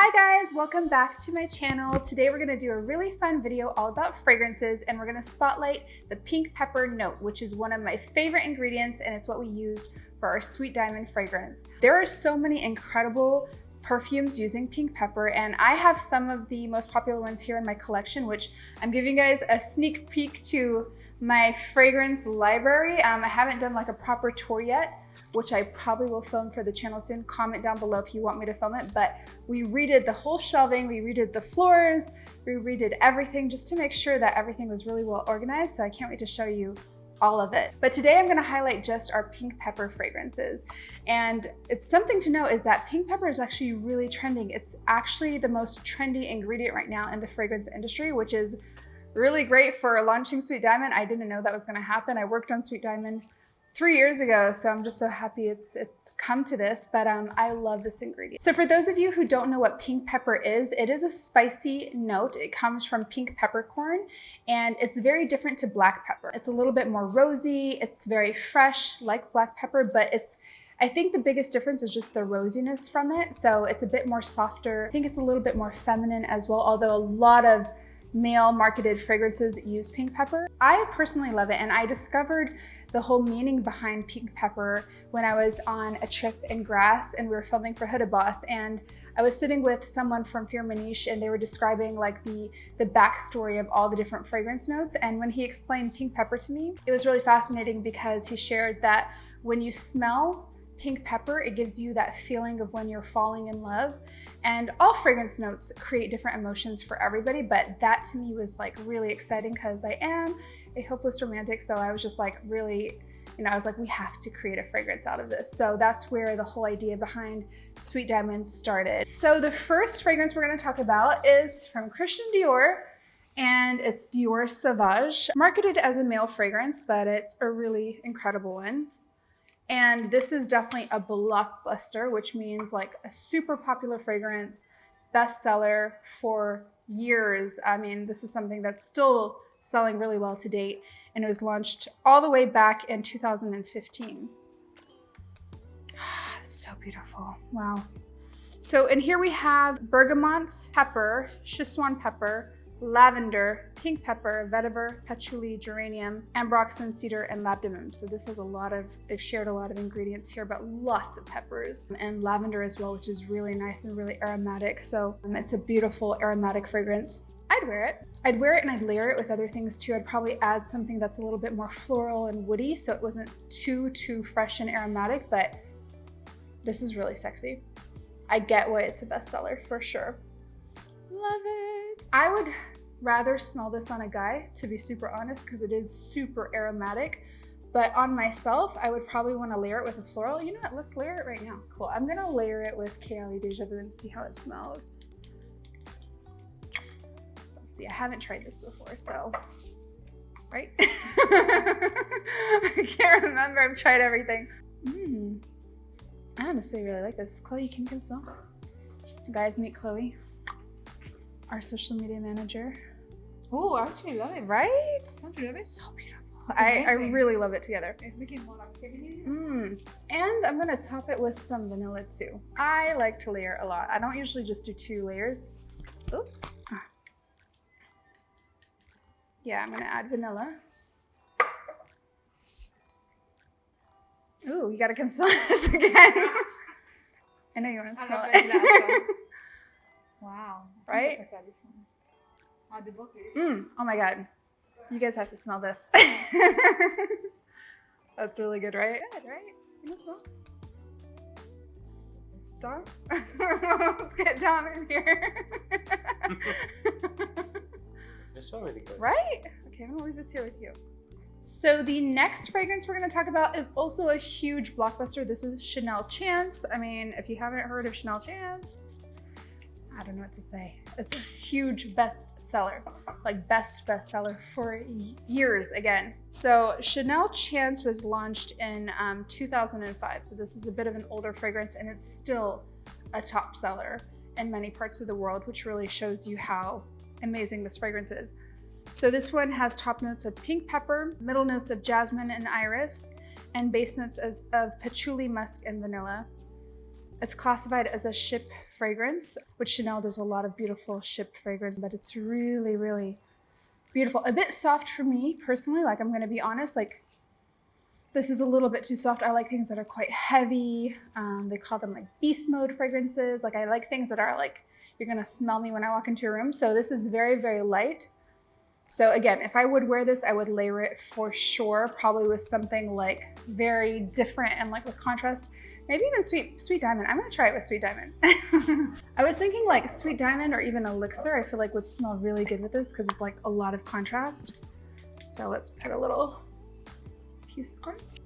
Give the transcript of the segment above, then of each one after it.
Hi guys, welcome back to my channel. Today we're gonna do a really fun video all about fragrances, and we're gonna spotlight the pink pepper note, which is one of my favorite ingredients, and it's what we used for our Sweet Diamond fragrance. There are so many incredible perfumes using pink pepper, and I have some of the most popular ones here in my collection, which I'm giving you guys a sneak peek to my fragrance library. I haven't done like a proper tour yet, which I probably will film for the channel soon. Comment down below if you want me to film it, but we redid the whole shelving, we redid the floors, we redid everything just to make sure that everything was really well organized, so I can't wait to show you all of it. But today I'm gonna highlight just our pink pepper fragrances. And it's something to know is that pink pepper is actually really trending. It's actually the most trendy ingredient right now in the fragrance industry, which is really great for launching Sweet Diamond. I didn't know that was gonna happen. I worked on Sweet Diamond 3 years ago, so I'm just so happy it's come to this, but I love this ingredient. So for those of you who don't know what pink pepper is, it is a spicy note. It comes from pink peppercorn, and it's very different to black pepper. It's a little bit more rosy, it's very fresh like black pepper, but I think the biggest difference is just the rosiness from it. So it's a bit more softer. I think it's a little bit more feminine as well, although a lot of male marketed fragrances use pink pepper. I personally love it, and I discovered the whole meaning behind pink pepper when I was on a trip in Grasse and we were filming for Huda Boss, and I was sitting with someone from Perfumery and they were describing like the backstory of all the different fragrance notes. And when he explained pink pepper to me, it was really fascinating because he shared that when you smell pink pepper, it gives you that feeling of when you're falling in love. And all fragrance notes create different emotions for everybody, but that to me was like really exciting because I am a hopeless romantic. So I was just like really, I was like, we have to create a fragrance out of this. So that's where the whole idea behind Sweet Diamond started. So the first fragrance we're gonna talk about is from Christian Dior, and it's Dior Sauvage. Marketed as a male fragrance, but it's a really incredible one. And this is definitely a blockbuster, which means like a super popular fragrance, bestseller for years. I mean, this is something that's still selling really well to date, and it was launched all the way back in 2015. So beautiful, wow. So in here we have bergamot pepper, Szechuan pepper, lavender, pink pepper, vetiver, patchouli, geranium, ambroxan, cedar, and labdanum. So this has they've shared a lot of ingredients here, but lots of peppers and lavender as well, which is really nice and really aromatic. So it's a beautiful aromatic fragrance. I'd wear it. I'd wear it and I'd layer it with other things too. I'd probably add something that's a little bit more floral and woody, so it wasn't too fresh and aromatic, but this is really sexy. I get why it's a bestseller for sure. Love it. I would rather smell this on a guy, to be super honest, because it is super aromatic. But on myself, I would probably want to layer it with a floral. You know what? Let's layer it right now. Cool. I'm going to layer it with Kayali Deja Vu and see how it smells. Let's see. I haven't tried this before, so... Right? I can't remember. I've tried everything. I honestly really like this. Chloe, can you come smell? Guys, meet Chloe, our social media manager. Oh, I actually love it. Right? Don't you love it? So beautiful. I really love it together. It's making more activity. And I'm gonna top it with some vanilla too. I like to layer a lot. I don't usually just do 2 layers. Oops. Yeah, I'm gonna add vanilla. Ooh, you gotta come smell this again. I know you wanna smell it. Wow. Right? Oh my God. You guys have to smell this. That's really good, right? Good, right? Can you smell? Dom? Let's get Dom in here. It smells really good. Right? Okay, I'm gonna leave this here with you. So the next fragrance we're gonna talk about is also a huge blockbuster. This is Chanel Chance. I mean, if you haven't heard of Chanel Chance, I don't know what to say. It's a huge bestseller, like bestseller for years again. So Chanel Chance was launched in 2005. So this is a bit of an older fragrance, and it's still a top seller in many parts of the world, which really shows you how amazing this fragrance is. So this one has top notes of pink pepper, middle notes of jasmine and iris, and base notes of patchouli, musk, and vanilla. It's classified as a ship fragrance, which Chanel does a lot of beautiful ship fragrance, but it's really, really beautiful. A bit soft for me personally, like I'm gonna be honest, like this is a little bit too soft. I like things that are quite heavy. They call them like beast mode fragrances. Like I like things that are like, you're gonna smell me when I walk into a room. So this is very, very light. So again, if I would wear this, I would layer it for sure, probably with something like very different and like with contrast. Maybe even Sweet Diamond. I'm gonna try it with Sweet Diamond. I was thinking like Sweet Diamond or even Elixir, I feel like would smell really good with this because it's like a lot of contrast. So let's put a few squirts.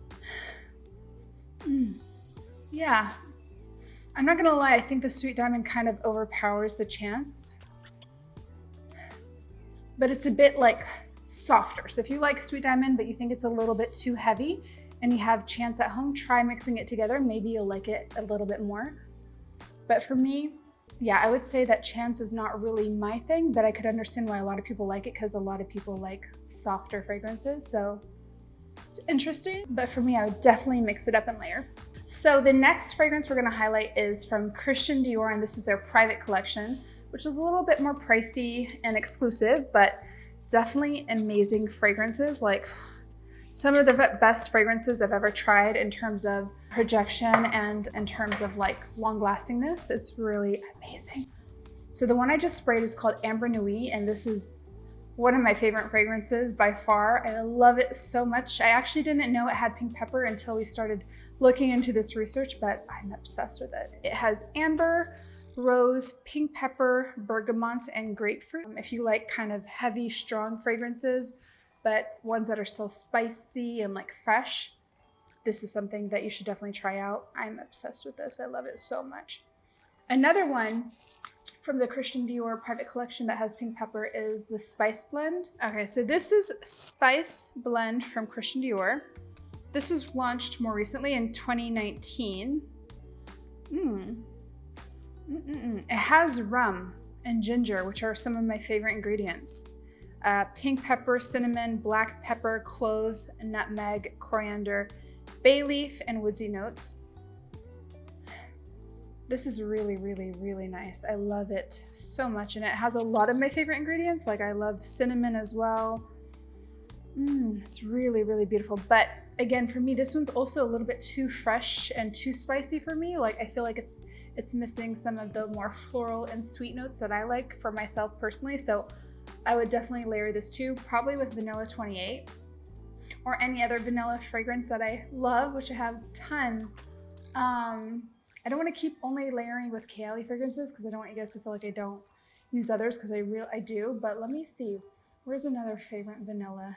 Yeah, I'm not gonna lie, I think the Sweet Diamond kind of overpowers the Chance, but it's a bit like softer. So if you like Sweet Diamond, but you think it's a little bit too heavy and you have Chance at home, try mixing it together. Maybe you'll like it a little bit more. But for me, yeah, I would say that Chance is not really my thing, but I could understand why a lot of people like it because a lot of people like softer fragrances. So it's interesting, but for me, I would definitely mix it up and layer. So the next fragrance we're gonna highlight is from Christian Dior, and this is their private collection, which is a little bit more pricey and exclusive, but definitely amazing fragrances. Like some of the best fragrances I've ever tried in terms of projection and in terms of like long lastingness. It's really amazing. So the one I just sprayed is called Amber Nuit, and this is one of my favorite fragrances by far. I love it so much. I actually didn't know it had pink pepper until we started looking into this research, but I'm obsessed with it. It has amber, rose, pink pepper, bergamot, and grapefruit. If you like kind of heavy, strong fragrances, but ones that are still spicy and like fresh, this is something that you should definitely try out. I'm obsessed with this. I love it so much. Another one from the Christian Dior private collection that has pink pepper is the Spice Blend. Okay, so this is Spice Blend from Christian Dior. This was launched more recently in 2019. It has rum and ginger, which are some of my favorite ingredients. Pink pepper, cinnamon, black pepper, cloves, nutmeg, coriander, bay leaf, and woodsy notes. This is really, really, really nice. I love it so much. And it has a lot of my favorite ingredients. Like I love cinnamon as well. It's really, really beautiful. But again, for me, this one's also a little bit too fresh and too spicy for me. Like I feel like it's missing some of the more floral and sweet notes that I like for myself personally. So I would definitely layer this too, probably with Vanilla 28 or any other vanilla fragrance that I love, which I have tons. I don't want to keep only layering with Kayali fragrances because I don't want you guys to feel like I don't use others because I do, but let me see. Where's another favorite vanilla?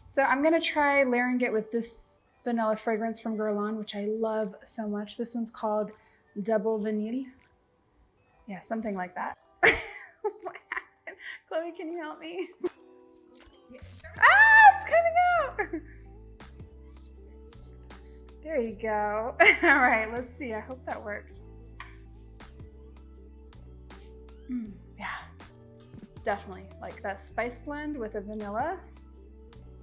So I'm gonna try layering it with this vanilla fragrance from Guerlain, which I love so much. This one's called Double Vanille. Yeah, something like that. What happened? Chloe, can you help me? Ah, it's coming out! There you go. All right, let's see. I hope that worked. Yeah, definitely like that spice blend with a vanilla.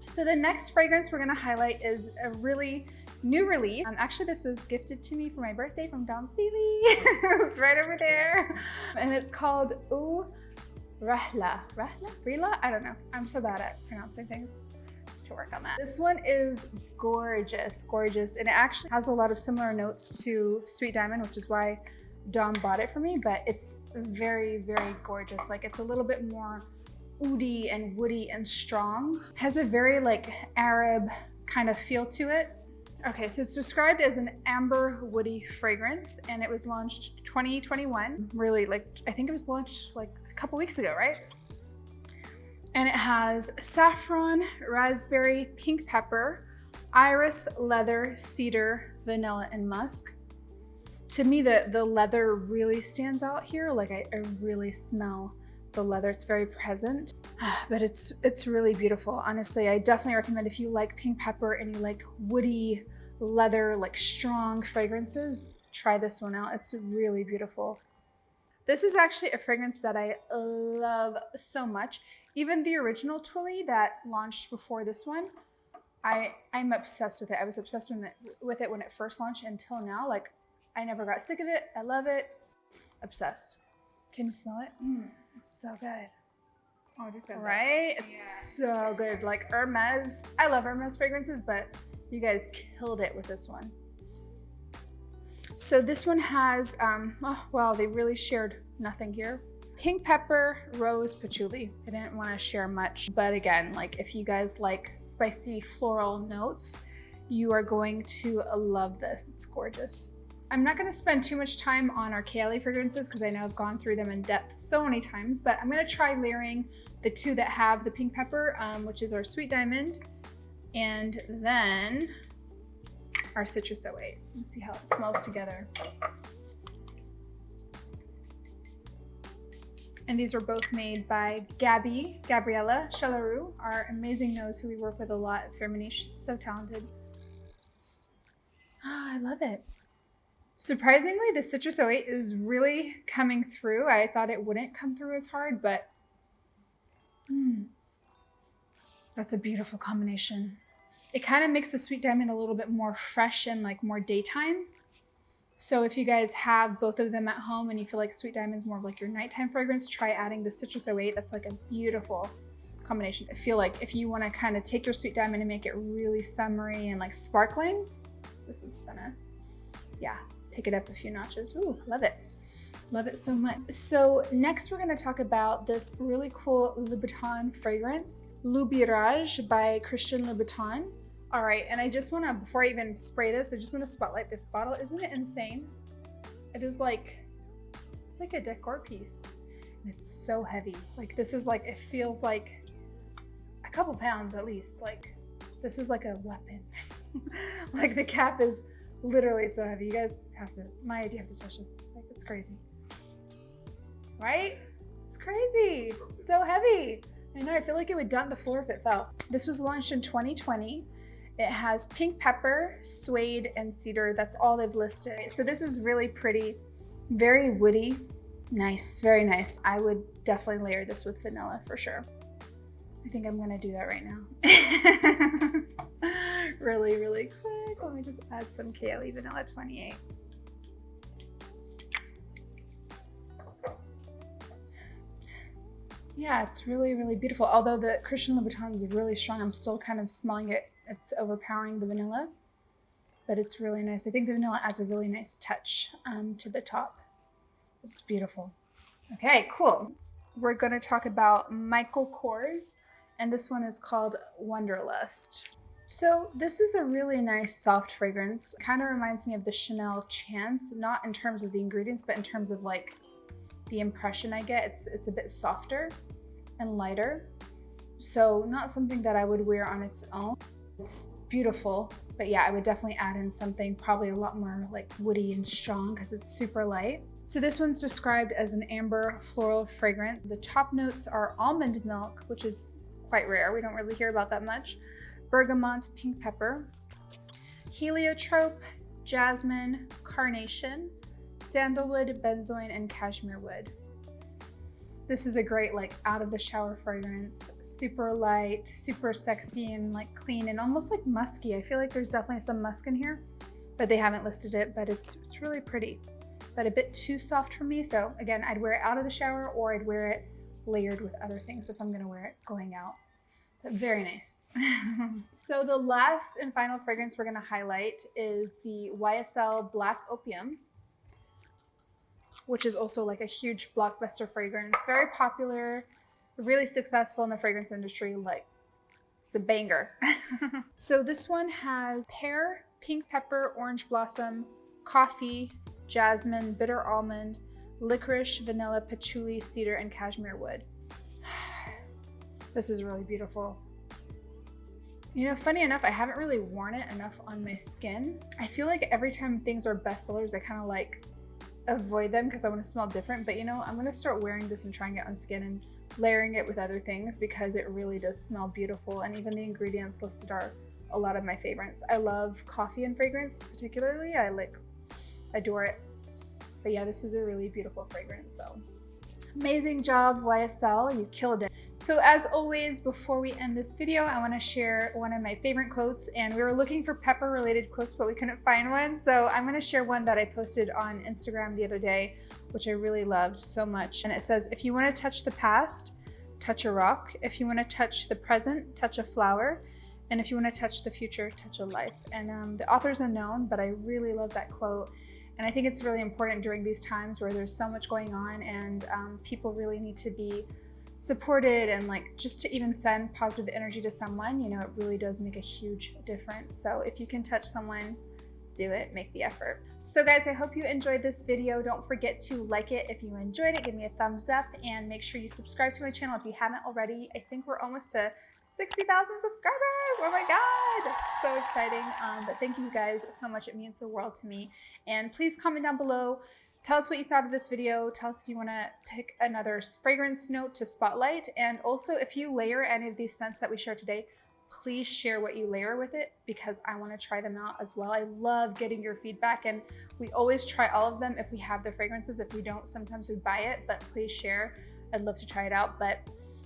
So the next fragrance we're gonna highlight is a really new release. Actually, this was gifted to me for my birthday from Dom Steely. It's right over there. And it's called Ooh Rahla. Rila? I don't know. I'm so bad at pronouncing things. To work on that. This one is gorgeous, and it actually has a lot of similar notes to Sweet Diamond, which is why Dom bought it for me, but it's very, very gorgeous. Like it's a little bit more oody and woody and strong. It has a very like Arab kind of feel to it. Okay, so it's described as an amber woody fragrance and it was launched 2021. Really, like I think it was launched like a couple weeks ago, right? And it has saffron, raspberry, pink pepper, iris, leather, cedar, vanilla, and musk. To me, the leather really stands out here. Like I really smell the leather. It's very present, but it's really beautiful. Honestly, I definitely recommend if you like pink pepper and you like woody leather, like strong fragrances, try this one out. It's really beautiful. This is actually a fragrance that I love so much. Even the original Twilly that launched before this one, I'm obsessed with it. I was obsessed with it when it first launched until now. Like I never got sick of it. I love it. Obsessed. Can you smell it? It's so good. Oh, this is Right? It's so good. Like Hermes. I love Hermes fragrances, but you guys killed it with this one. So this one has, oh, wow, they really shared nothing here. Pink pepper, rose, patchouli. I didn't want to share much, but again, like if you guys like spicy floral notes, you are going to love this. It's gorgeous. I'm not going to spend too much time on our Kayali fragrances because I know I've gone through them in depth so many times, but I'm going to try layering the two that have the pink pepper, which is our Sweet Diamond, and then our Citrus 08. Let's see how it smells together. And these were both made by Gabriella Chalaroux, our amazing nose who we work with a lot at Perfumery. She's so talented. Oh, I love it. Surprisingly, the Citrus 08 is really coming through. I thought it wouldn't come through as hard, but that's a beautiful combination. It kind of makes the Sweet Diamond a little bit more fresh and like more daytime. So if you guys have both of them at home and you feel like Sweet Diamond's more of like your nighttime fragrance, try adding the Citrus 08. That's like a beautiful combination. I feel like if you want to kind of take your Sweet Diamond and make it really summery and like sparkling, this is gonna, yeah, take it up a few notches. Ooh, love it. Love it so much. So next we're gonna talk about this really cool Louboutin fragrance, Loubirage by Christian Louboutin. All right, and I just wanna, before I even spray this, I just wanna spotlight this bottle. Isn't it insane? It is like, it's like a decor piece. And it's so heavy. Like this is like, it feels like a couple pounds at least. Like this is like a weapon. Like the cap is literally so heavy. You guys have to, Maya, do you have to touch this? Like it's crazy. Right? It's crazy. It's so heavy. I know, I feel like it would dent the floor if it fell. This was launched in 2020. It has pink pepper, suede, and cedar. That's all they've listed. So this is really pretty, very woody. Nice, very nice. I would definitely layer this with vanilla for sure. I think I'm gonna do that right now. Really, really quick. Let me just add some Kayali Vanilla 28. Yeah, it's really, really beautiful. Although the Christian Louboutin is really strong, I'm still kind of smelling it. It's overpowering the vanilla, but it's really nice. I think the vanilla adds a really nice touch to the top. It's beautiful. Okay, cool. We're gonna talk about Michael Kors, and this one is called Wanderlust. So this is a really nice soft fragrance. Kind of reminds me of the Chanel Chance, not in terms of the ingredients, but in terms of like the impression I get. It's a bit softer and lighter. So not something that I would wear on its own. It's beautiful, but yeah, I would definitely add in something probably a lot more like woody and strong because it's super light. So this one's described as an amber floral fragrance. The top notes are almond milk, which is quite rare. We don't really hear about that much. Bergamot, pink pepper, heliotrope, jasmine, carnation, sandalwood, benzoin, and cashmere wood. This is a great like out of the shower fragrance, super light, super sexy and like clean and almost like musky. I feel like there's definitely some musk in here, but they haven't listed it, but it's really pretty, but a bit too soft for me. So again, I'd wear it out of the shower or I'd wear it layered with other things if I'm gonna wear it going out. But very nice. So the last and final fragrance we're gonna highlight is the YSL Black Opium, which is also like a huge blockbuster fragrance. Very popular, really successful in the fragrance industry. Like, it's a banger. So this one has pear, pink pepper, orange blossom, coffee, jasmine, bitter almond, licorice, vanilla, patchouli, cedar, and cashmere wood. This is really beautiful. You know, funny enough, I haven't really worn it enough on my skin. I feel like every time things are bestsellers, I kind of like avoid them because I want to smell different, but you know, I'm going to start wearing this and trying it on skin and layering it with other things because it really does smell beautiful, and even the ingredients listed are a lot of my favorites. I love coffee and fragrance particularly. I like adore it. But yeah, this is a really beautiful fragrance, so Amazing job, YSL, you killed it. So as always, before we end this video, I wanna share one of my favorite quotes, and we were looking for pepper related quotes, but we couldn't find one. So I'm gonna share one that I posted on Instagram the other day, which I really loved so much. And it says, if you wanna touch the past, touch a rock. If you wanna touch the present, touch a flower. And if you wanna touch the future, touch a life. And the author's unknown, but I really love that quote. And I think it's really important during these times where there's so much going on, and people really need to be supported, and like just to even send positive energy to someone, you know, it really does make a huge difference. So if you can touch someone, do it, make the effort. So guys, I hope you enjoyed this video. Don't forget to like it if you enjoyed it, give me a thumbs up, and make sure you subscribe to my channel if you haven't already. I think we're almost to 60,000 subscribers. Oh my God, so exciting. But thank you guys so much. It means the world to me. And please comment down below. Tell us what you thought of this video. Tell us if you wanna pick another fragrance note to spotlight. And also if you layer any of these scents that we shared today, please share what you layer with it, because I wanna try them out as well. I love getting your feedback, and we always try all of them if we have the fragrances. If we don't, sometimes we buy it, but please share. I'd love to try it out, but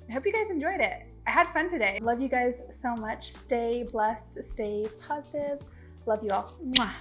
I hope you guys enjoyed it. I had fun today. Love you guys so much. Stay blessed, stay positive. Love you all. Mwah.